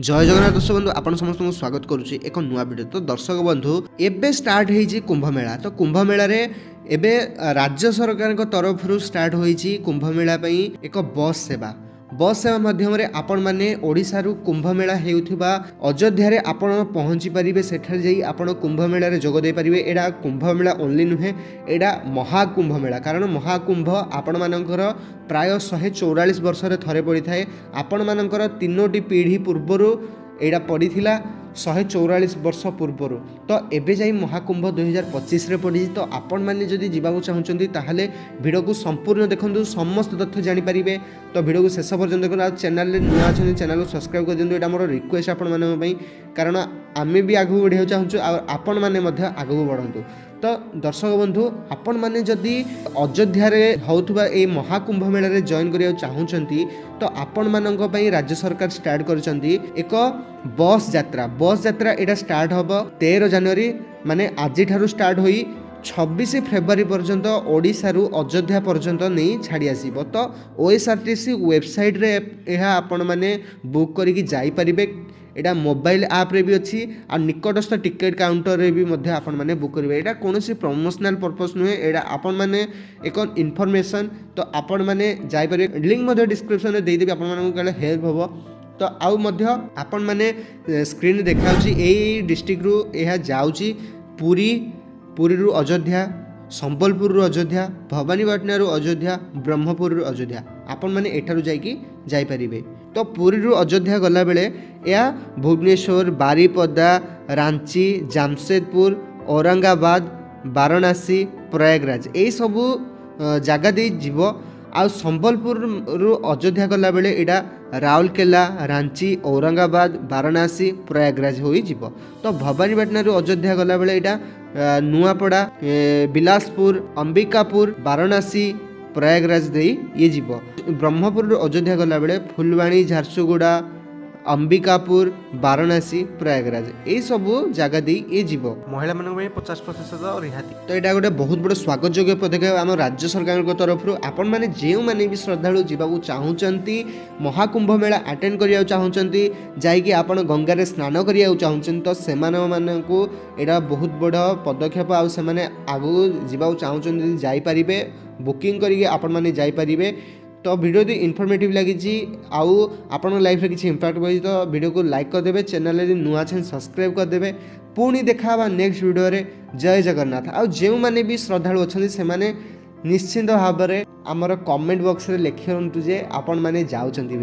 जय जगन्नाथ दर्शक बंधु आपण समस्त स्वागत करुच्ची एक नुआ वीडियो। तो दर्शक बंधु एबे स्टार्ट होईची कुंभ मेला। तो कुंभ मेला रे एबे राज्य सरकार को तरफ स्टार्ट होईची कुंभ मेला पई एक बस सेवा माध्यम रे आपण माने ओडिसा रु कुंभ मेला हेउथिबा अयोध्या रे आपण पहुंची परिबे। सेठर जई आपण कुंभ मेला रे जोग दे परिबे। एडा कुंभ मेला ओनली नुहे, एडा महाकुंभ मेला। कारण महाकुंभ आपण मानकर प्राय 144 वर्ष रे थरे पड़ी थाए। आपण मानकर तीनोटी पीढ़ी पूर्वरु एडा पड़ी थिला 144 वर्ष पूर्वर। तो एबे जाई महाकुंभ 2025 रे पड़ी। तो आपण माने जदि जीवा चाहूचंती ताहले वीडियो को संपूर्ण देखंतु, समस्त तथ्य जानि परिबे। तो वीडियो को शेष पर्यंत देखो। आ चैनल रे नुआ अछन चैनल को सब्सक्राइब कर दियंतु। एटा मोर रिक्वेस्ट आपण माने पई, कारण आमे भी आगु बढ़िया चाहूचु आ आपण माने मध्य आगु बढ़ंतु। तो दर्शक बंधु आपण माने जदि अयोध्या रे होउथबा ए महाकुंभ मेला रे जॉइन करिया चाहूचंती तो आपण मानक पई राज्य सरकार स्टार्ट करचंती एक बस यात्रा। एटा स्टार्ट होबो 13 जनवरी माने आजि ठारू स्टार्ट होई 26 फेब्रुआरी पर्यंत ओडिसा रु अयोध्या पर्यंत नहीं छाड़ी आसीबो। तो ओएसआरटीसी वेबसाइट रे एहा आपण माने बुक करी कि जाई परिबे। एटा मोबाइल ऐप रे भी अच्छी आ निकटस्थ टिकेट काउंटर रे भी मध्य आपण माने बुक करिवे। एटा कोनोसी प्रमोशनल पर्पस नुहे, एटा आपण माने एक इन्फॉर्मेशन। तो आपण माने जाई परिबे। लिंक मध्य डिस्क्रिप्शन रे देई देबी, आपण माने कले हेल्प होबो। तो आउ मध्य आपण माने स्क्रीन देखाउची एई डिस्ट्रिक्ट रु एहा जाउची पुरी रु अयोध्या, संबलपुर रु अयोध्या, भवानीपाटना रु अयोध्या, ब्रह्मपुर रु अयोध्या। आपण माने एठारु जाईकी जाई परिबे। तो पुरी रु अयोध्या गला बेले या भुवनेश्वर, बारीपदा, रांची, जामशेदपुर, औरंगाबाद, वाराणसी, प्रयागराज यही सबू जगह दे जीव। आ संबलपुर रु अयोध्या गला बेले एटा राउरकेला, रांची, औरंगाबाद, वाराणसी, प्रयागराज होई जीव। तो भवानीपाटना रु अयोध्या गला बेले एटा नुआपड़ा, बिलासपुर, अंबिकापुर, वाराणसी, प्रयागराज दे ये जीव। ब्रह्मपुर अयोध्या गला बेले फुलवाणी, झारसुगुड़ा, अंबिकापुर, वाराणसी, प्रयागराज ये सबू जगह दे ये जीव। महिला मान 50% रिहाती। तो यहाँ गोटे बहुत बड़ स्वागत योग्य पदक्षेप आम राज्य सरकार तरफ। आपण मैंने जो मैंने भी श्रद्धालु जावाक चाहूँगी, महाकुंभ मेला अटेंड करिया चाहूँगी, जाइए आप गंगार स्नान करिया चाहूँगी, तो से एटा बहुत बड़ पदक्षेप। आउ आगू जावाक चाहूँगी जाइपारे, बुकिंग करके आपण मैंने जाइपारे। तो वीडियो दी इनफॉर्मेटिव लगी आउ आपण लाइफ रे किसी इम्पैक्ट पड़ी तो वीडियो को लाइक करदे, चैनल रे नुआ छन सब्सक्राइब करदे। पुणी देखा नेक्स्ट वीडियो रे। जय जगन्नाथ। आउ जो माने भी श्रद्धालु अच्छे से माने निश्चिंत भाव में आमर कमेंट बॉक्स रे लिखंतु जे आपण माने जाउछंती।